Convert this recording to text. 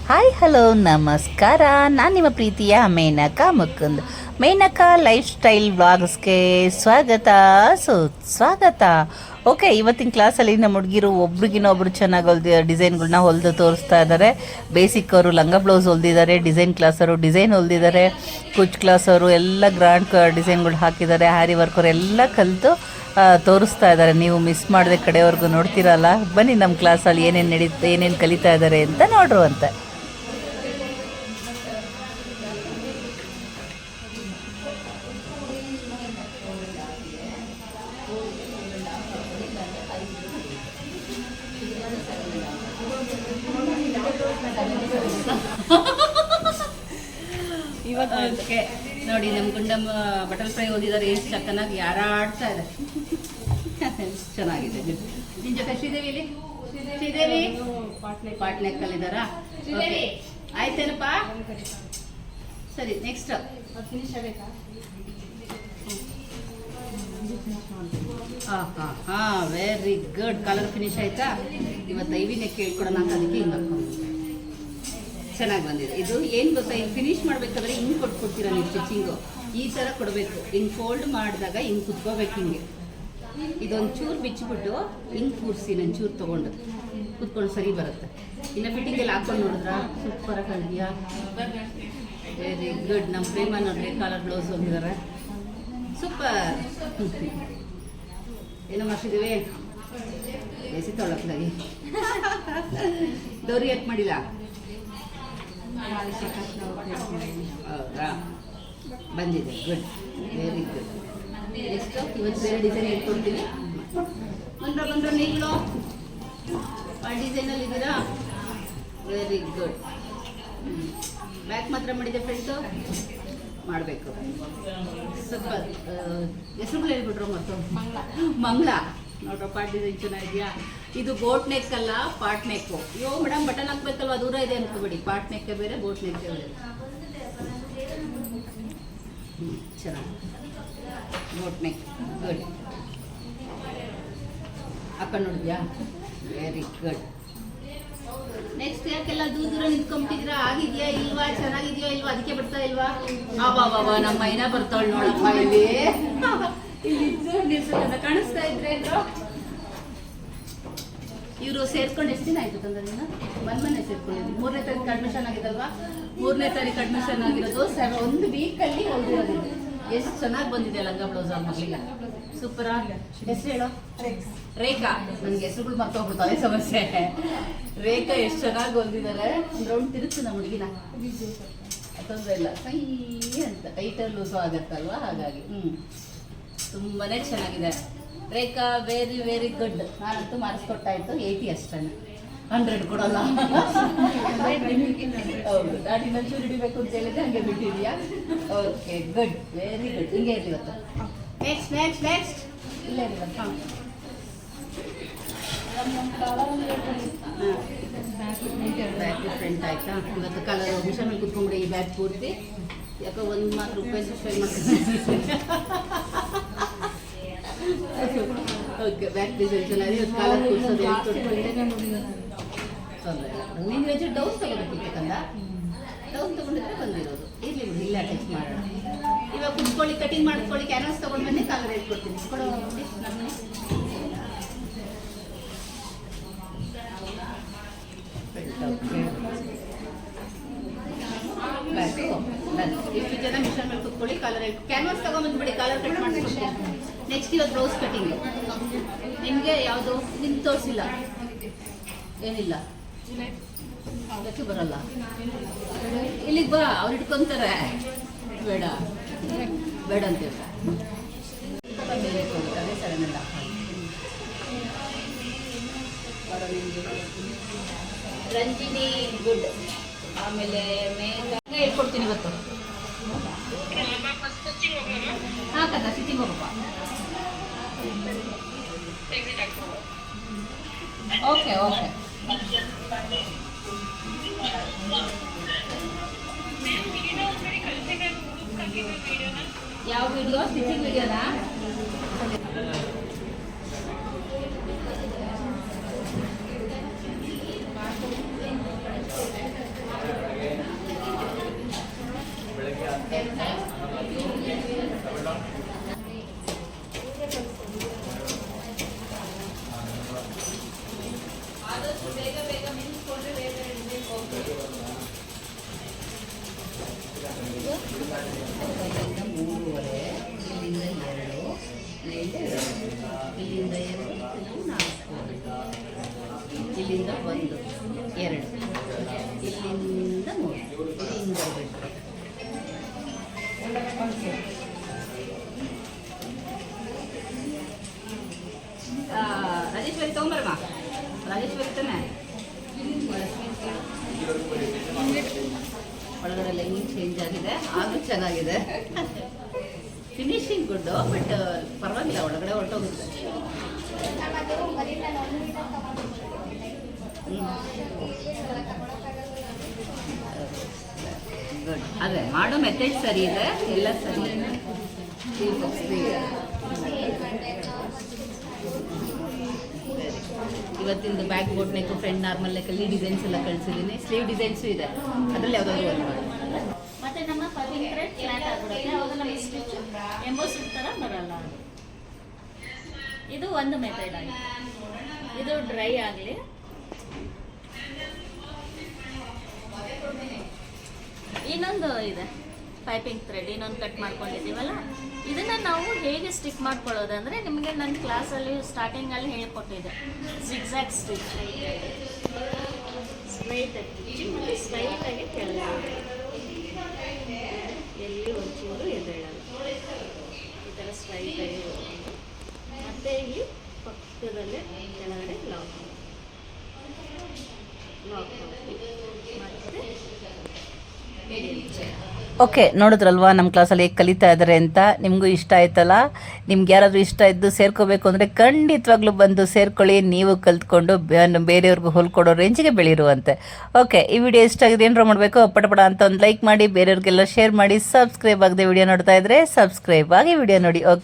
Hi hello ನಮಸ್ಕಾರ. ನಾನು ನಿಮ್ಮ ಪ್ರೀತಿಯ ಮೇನಕಾ ಮುಕುಂದ್. ಮೇನಕಾ ಲೈಫ್ ಸ್ಟೈಲ್ ವ್ಲಾಗ್ಸ್ಗೆ ಸ್ವಾಗತ ಸುಸ್ವಾಗತ. ಓಕೆ, ಇವತ್ತಿನ ಕ್ಲಾಸಲ್ಲಿ ನಮ್ಮ ಹುಡುಗಿರು ಒಬ್ರಿಗಿನ್ನೊಬ್ರು ಚೆನ್ನಾಗಿ ಡಿಸೈನ್ಗಳನ್ನ ಹೊಲಿದು ತೋರಿಸ್ತಾ ಇದ್ದಾರೆ. ಬೇಸಿಕ್ ಅವರು ಲಂಗ ಬ್ಲೌಸ್ ಹೊಲ್ದಿದ್ದಾರೆ, ಡಿಸೈನ್ ಕ್ಲಾಸವರು ಡಿಸೈನ್ ಹೊಲ್ದಿದ್ದಾರೆ, ಕುಚ್ ಕ್ಲಾಸವರು ಎಲ್ಲ ಗ್ರ್ಯಾಂಡ್ ಡಿಸೈನ್ಗಳು ಹಾಕಿದ್ದಾರೆ, ಹ್ಯಾರಿ ವರ್ಕರು ಎಲ್ಲ ಕಲಿತು ತೋರಿಸ್ತಾ ಇದ್ದಾರೆ. ನೀವು ಮಿಸ್ ಮಾಡದೆ ಕಡೆವರೆಗೂ ನೋಡ್ತೀರಲ್ಲ. ಬನ್ನಿ ನಮ್ಮ ಕ್ಲಾಸಲ್ಲಿ ಏನೇನು ಕಲಿತಾ ಇದ್ದಾರೆ ಅಂತ ನೋಡ್ರುವಂತೆ. ಇವತ್ತು ನೋಡಿ ನಮ್ಮ ಗುಂಡಮ್ಮ ಬಟಲ್ ಫ್ರೈ ಓದಿದ್ದಾರೆ. ಎಷ್ಟು ಚೆನ್ನಾಗಿ ಯಾರಾಡ್ತಾ ಇದೆ. ಚೆನ್ನಾಗಿದೆ. ನಿನ್ ಜೊತೆ ಶ್ರೀದೇವಿ ಪಾಟ್ನೆಕ್ಕಲ್ಲಿದ್ದಾರಾ? ಆಯ್ತೇನಪ್ಪ? ಸರಿ, ನೆಕ್ಸ್ಟ್ ಹಾಂ ವೆರಿ ಗುಡ್. ಕಲರ್ ಫಿನಿಶ್ ಆಯ್ತಾ? ಇವತ್ತು ಐವಿನೇ ಕೇಳ್ಕೊಡೋಣ ಅಂತ ಅದಕ್ಕೆ ಹಿಂಗೆ ಹಾಕೊಂಡು ಚೆನ್ನಾಗಿ ಬಂದಿದೆ. ಇದು ಏನು ಗೊತ್ತಾ, ಇಲ್ಲಿ ಫಿನಿಶ್ ಮಾಡಬೇಕಾದ್ರೆ ಹಿಂಗೆ ಕೊಟ್ಕೊಡ್ತೀರಾ ನೀವು ಸ್ಟಿಚಿಂಗು. ಈ ಥರ ಕೊಡಬೇಕು. ಹಿಂಗೆ ಫೋಲ್ಡ್ ಮಾಡಿದಾಗ ಹಿಂಗೆ ಕುತ್ಕೋಬೇಕು. ಹಿಂಗೆ ಇದೊಂದು ಚೂರು ಬಿಚ್ಚಿಬಿಟ್ಟು ಹಿಂಗೆ ಕೂರಿಸಿ ಚೂರು ತೊಗೊಂಡು ಕುತ್ಕೊಂಡು ಸರಿ ಬರುತ್ತೆ. ಇನ್ನು ಫಿಟ್ಟಿಂಗೆಲ್ಲ ಹಾಕೊಂಡು ನೋಡಿದ್ರಾ ಸೂಪರಾಗಿ ಕಾಣಿದೆಯಾ? Very good. ನಮ್ಮ ಪ್ರೇಮ ನೋಡ್ರಿ ಕಾಲರ್ ಬ್ಲೌಸ್ ಹೊಂದಿದ್ದಾರೆ. ಸೂಪರ್. ಏನೋ ಮಾಡ್ತಿದ್ದೀವಿ ಬೇಸಿ ತೊಳಕ್ಲಾಗಿ. ಡೋರಿ ಯಾಕೆ ಮಾಡಿಲ್ಲ? ಹೌದಾ? ಬಂದಿದೆ. Good, very good. ನೆಕ್ಸ್ಟ್ ಇವತ್ತು ಬೇರೆ ಡಿಸೈನ್ ಹೇಳ್ಕೊಡ್ತೀನಿ. ಬಂದ್ರೆ ನೀವು ಆ ಡಿಸೈನಲ್ಲಿ ಇದ್ದೀರಾ? Very good. ಬ್ಯಾಕ್ ಮಾತ್ರ ಮಾಡಿದೆ, ಫ್ರೆಂಡ್ಸು ಮಾಡಬೇಕು. ಸ್ವಲ್ಪ ಹೆಸರುಗಳು ಹೇಳ್ಬಿಟ್ರು ಮತ್ತು ಮಂಗಳ ನೋಡ್ರ. ಪಾಟ್ ಡಿಸೈನ್ ಚೆನ್ನಾಗಿದೆಯಾ? ಇದು ಬೋಟ್ ನೆಕ್ ಅಲ್ಲ, ಪಾಟ್ ನೆಕ್ಕು. ಅಯ್ಯೋ ಮೇಡಮ್, ಬಟನ್ ಹಾಕ್ಬೇಕಲ್ವ, ದೂರ ಇದೆ ಅನ್ಕೋಬೇಡಿ. ಪಾಟ್ ನೆಕ್ಕೆ ಬೇರೆ, ಬೋಟ್ ನೆಕ್ಕೆ ಬೇರೆ. ಚೆನ್ನಾಗಿ ಬೋಟ್ ನೆಕ್. ಗುಡ್. ಹಾಕೊಂಡು ನೋಡಿದ್ಯಾ? Very good. ನೆಕ್ಸ್ಟ್ ಯಾಕೆಲ್ಲ ದೂರ ನಿಂತ್ಕೊಂಬಿಟ್ಟಿದ್ದೀರಾ? ಆಗಿದೆಯಾ ಇಲ್ವಾ? ಚೆನ್ನಾಗಿದೆಯಾ ಇಲ್ವಾ? ಅದಕ್ಕೆ ಬರ್ತಾ ಇಲ್ವಾ? ಬಾಬಾ ನಮ್ಮ ಮೈನಾ ಬರ್ತಾವಳು ನೋಡಪ್ಪ. ಇಲ್ಲಿ ಕಾಣಿಸ್ತಾ ಇದ್ರೆ ಇವರು ಸೇರ್ಕೊಂಡು ಎಷ್ಟು ದಿನ ಆಯ್ತು ತಂದ್ರೆ? ನೀನು ಮೊನ್ನೆ ಸೇರ್ಕೊಂಡಿದ್ವಿ. 3ನೇ ತಾರೀಕು ಅಡ್ಮಿಷನ್ ಆಗಿದಲ್ವಾ? 3ನೇ ತಾರೀಕು ಅಡ್ಮಿಷನ್ ಆಗಿರೋದು. 1 ವೀಕಲ್ಲಿ ಹೊಲ್ದಿರೋದು. ಎಷ್ಟು ಚೆನ್ನಾಗಿ ಬಂದಿದೆ ಲಂಗ ಬ್ಲೌಸ್ ಆ ಮಕ್ಕಳಿಗೆ. ಸೂಪರಾ? ಹೆಸರು ಹೇಳೋ? ರೇಖಾ. ನನಗೆ ಹೆಸರುಗಳು ಮರ್ತೋಗ್ಬಿಡ್ತಾವೆ, ಸಮಸ್ಯೆ. ರೇಖಾ ಎಷ್ಟು ಚೆನ್ನಾಗಿ ಹೊಲ್ದಿದ್ದಾರೆ. ರೌಂಡ್ ತಿರುಚು ನಮ್ಮ ಹುಡುಗಿನ, ತೊಂದರೆ ಇಲ್ಲ. ಕೈ ಅಂತ ಟೈಟಲ್ ಲೂಸು ಆಗತ್ತಲ್ವಾ, ಹಾಗಾಗಿ ತುಂಬಾನೇ ಚೆನ್ನಾಗಿದೆ. ರೇಖಾ ವೆರಿ ವೆರಿ ಗುಡ್. ನಾನಂತೂ ಮಾಡಿಸ್ಕೊಟ್ಟಾಯ್ತು. 80 ಅಷ್ಟೇ, 100 ಕೊಡಲ್ಲ. ಹೌದು, ದಾಟಿನ ಚೂರು ಹಿಡಿಬೇಕು ಅಂತ ಹೇಳಿದ್ರೆ ಹಂಗೆ ಬಿಟ್ಟಿದ್ಯಾ? Okay, good, very good. ಹಿಂಗೆ ಇರಲಿ ಇವತ್ತು. ನೆಕ್ಸ್ಟ್ ನೆಕ್ಸ್ಟ್ ನೆಕ್ಸ್ಟ್ ಇಲ್ಲ ಇವತ್ತು. ಹಾಂ, ಬ್ಯಾಕ್ ಫ್ರಂಟ್ ಆಯ್ತಾ? ಇವತ್ತು ಕಲರ್ ಮಿಷನ್ ಮೇಲೆ ಕುತ್ಕೊಂಡ್ಬಿಡಿ. ಈ ಬ್ಯಾಗ್ ಪೂರ್ತಿ ಯಾಕೋ ಒಂದು ಮಾತ್ರ ರೂಪಾಯಿ ಫ್ರೈ ಮಾಡ್ತೀನಿ. ಓಕೆ, ಬ್ಯಾಕ್ ಡಿಸೈನ್ ಚೆನ್ನಾಗಿ. ಇವತ್ತು ಕಲರ್ ಕೂರಿಸೋದು ತೊಂದರೆ ಇಲ್ಲ. ನೀನು ವೆಜ್ ಡೌನ್ ತಗೋಬೇಕಿತ್ತಂದ, ಡೌನ್ ತಗೊಂಡಿದ್ರೆ ಬಂದಿರೋದು. ಇರಲಿ ಬಿಡಿ, ಇಲ್ಲ ಅಟ್ಯಾಚ್ ಮಾಡೋಣ. ಇವಾಗ ಕುತ್ಕೊಳ್ಳಿ, ಕಟಿಂಗ್ ಮಾಡ್ಕೊಳ್ಳಿ. ಕ್ಯಾನ್ವಾಸ್ ತೊಗೊಂಡು ಬನ್ನಿ, ಕಲರ್ ಹೇಳ್ಕೊಡ್ತೀನಿ. ಕೊಡೋ ನಮ್ಮ ಇಷ್ಟು ಜನ ಮಿಷನ್ ಮೇಲೆ ಕುತ್ಕೊಳ್ಳಿ. ಕಲರ್ ಕ್ಯಾನ್ವಾಸ್ ತಗೊಂಡ್ಬಂದ್ಬಿಡಿ, ಕಲರ್ ಕಟ್ ಮಾಡ್ಕೊಡ್ತೀನಿ. ನೆಕ್ಸ್ಟ್ ಇವತ್ತು ಬ್ಲೌಸ್ ಕಟಿಂಗ್. ನಿಮಗೆ ಯಾವುದು ನಿಮ್ಗೆ ತೋರಿಸಿಲ್ಲ? ಏನಿಲ್ಲ, ಅದಕ್ಕೆ ಬರಲ್ಲ. ಇಲ್ಲಿಗೆ ಬಾ, ಅವ್ರು ಇಟ್ಕೊಂತಾರೆ. ಬೇಡ ಬೇಡ ಅಂತೇಳಿ ಸಡನ್ನೆಲ್ಲ ರಂಜಿನಿ ಗುಡ್. ಆಮೇಲೆ ಹೇಳ್ಕೊಡ್ತೀನಿ ಇವತ್ತು. ಹಾಂ ಕದ ಸ್ಟಿಚಿಂಗ್ ಹೋಗಪ್ಪ. Okay okay. ಯಾವ ವಿಡಿಯೋ? ಸ್ಟಿಚಿಂಗ್ ವಿಡಿಯೋನಾ? ಆದಷ್ಟು ಬೇಗ ಬೇಗ ನಿಲ್ಲಿಸ್ಕೊಂಡ್ರೆ ಬೇಗ ಇಡಬೇಕು. ಮೂರುವರೆ, ಇಲ್ಲಿಂದ 2, ಇಲ್ಲಿಂದ 2, ಇಲ್ಲಿಂದ 4, ಇಲ್ಲಿಂದ 1, 2, ಇಲ್ಲಿಂದ 3, ಇಲ್ಲಿಂದ ಬಿಟ್ಟರೆ ರಾಜೇಶ್ವರಿ ತಗೊಂಬರಮ್ಮ. ರಾಜೇಶ್ವರಿ ತಾನೆ ಒಳಗಡೆ ಲೈನಿಂಗ್ ಚೇಂಜ್ ಆಗಿದೆ, ಆದ್ರೂ ಚೆನ್ನಾಗಿದೆ. ಫಿನಿಶಿಂಗ್ ಗುಡ್ಡು, ಬಟ್ ಪರವಾಗಿಲ್ಲ, ಒಳಗಡೆ ಹೊರಟೋಗುತ್ತೆ. ಗುಡ್. ಅದೇ ಮಾಡೋ ಮೆಥಡ್ ಸರಿ ಇದೆ, ಎಲ್ಲ ಸರಿ ಇದೆ. ಇವತ್ತಿಂದು back boat neck, front normal ನೆಕ್ಕಲ್ಲಿ ಡಿಸೈನ್ಸ್ ಎಲ್ಲ ಕಳಿಸಿದ್ದೀನಿ. ಸ್ಲೀವ್ ಡಿಸೈನ್ಸು ಇದೆ, ಅದರಲ್ಲಿ ಯಾವುದಾದ್ರು ಒಂದು ಮಾಡಿ. ಮತ್ತೆ ನಮ್ಮ ಪೈಪಿಂಗ್ ಥ್ರೆಡ್ ಫ್ಲಾಟ್ ಆಗ್ಬಿಡುತ್ತೆ, ಅವಾಗ ನಮಗೆ ಸ್ಟಿಚ್ ಎಂಬೋಸ್ ಥರ ಬರಲ್ಲ. ಇದು ಒಂದು ಮೆಥಡ್ ಆಗಿದೆ. ಇದು ಡ್ರೈ ಆಗಲಿ. ಇನ್ನೊಂದು ಇದೆ ಪೈಪಿಂಗ್ ಥ್ರೆಡ್, ಇನ್ನೊಂದು ಕಟ್ ಮಾಡ್ಕೊಂಡಿದ್ದೀವಲ್ಲ, ಇದನ್ನು ನಾವು ಹೇಗೆ ಸ್ಟಿಕ್ ಮಾಡ್ಕೊಳ್ಳೋದು ಅಂದರೆ ನಿಮಗೆ ನನ್ನ ಕ್ಲಾಸಲ್ಲಿ ಸ್ಟಾರ್ಟಿಂಗಲ್ಲಿ ಹೇಳ್ಕೊಟ್ಟಿದ್ದೆ. ಜಿಗ್ಜ್ಯಾಗ್ ಸ್ಟಿಚ್, ಸ್ಟ್ರೈಟಾಗಿ ಮತ್ತು ಸ್ಟ್ರೈಟಾಗಿ ಕೆಳಗಡೆ, ಎಲ್ಲಿ ಒಂಚೂರು ಎದ್ದೇಳಲ್ಲ, ಈ ಥರ ಸ್ಟ್ರೈಟಾಗಿ ಮತ್ತು ಇಲ್ಲಿ ಪಕ್ಕದಲ್ಲೇ ಕೆಳಗಡೆ ಲಾಕ್ ಮತ್ತು ಓಕೆ, ನೋಡಿದ್ರಲ್ವಾ ನಮ್ಮ ಕ್ಲಾಸಲ್ಲಿ ಹೇಗೆ ಕಲಿತಾ ಇದ್ದಾರೆ ಅಂತ. ನಿಮಗೂ ಇಷ್ಟ ಆಯ್ತಲ್ಲ? ನಿಮ್ಗೆ ಯಾರಾದರೂ ಇಷ್ಟ ಇದ್ದು ಸೇರ್ಕೋಬೇಕು ಅಂದರೆ ಖಂಡಿತವಾಗ್ಲೂ ಬಂದು ಸೇರ್ಕೊಳ್ಳಿ. ನೀವು ಕಲ್ತ್ಕೊಂಡು ಬೇರೆಯವ್ರಿಗೂ ಹೊಲ್ಕೊಡೋ ರೇಂಜಿಗೆ ಬೆಳೀರುವಂತೆ. ಓಕೆ, ಈ ವಿಡಿಯೋ ಇಷ್ಟ ಆಗಿದೆ, ಏನಾರು ಮಾಡಬೇಕು, ಪಟಪಟ ಅಂತ ಒಂದು ಲೈಕ್ ಮಾಡಿ, ಬೇರೆಯವ್ರಿಗೆಲ್ಲ ಶೇರ್ ಮಾಡಿ. ಸಬ್ಸ್ಕ್ರೈಬ್ ಆಗದೆ ವಿಡಿಯೋ ನೋಡ್ತಾ ಇದ್ರೆ ಸಬ್ಸ್ಕ್ರೈಬ್ ಆಗಿ ವಿಡಿಯೋ ನೋಡಿ. ಓಕೆ.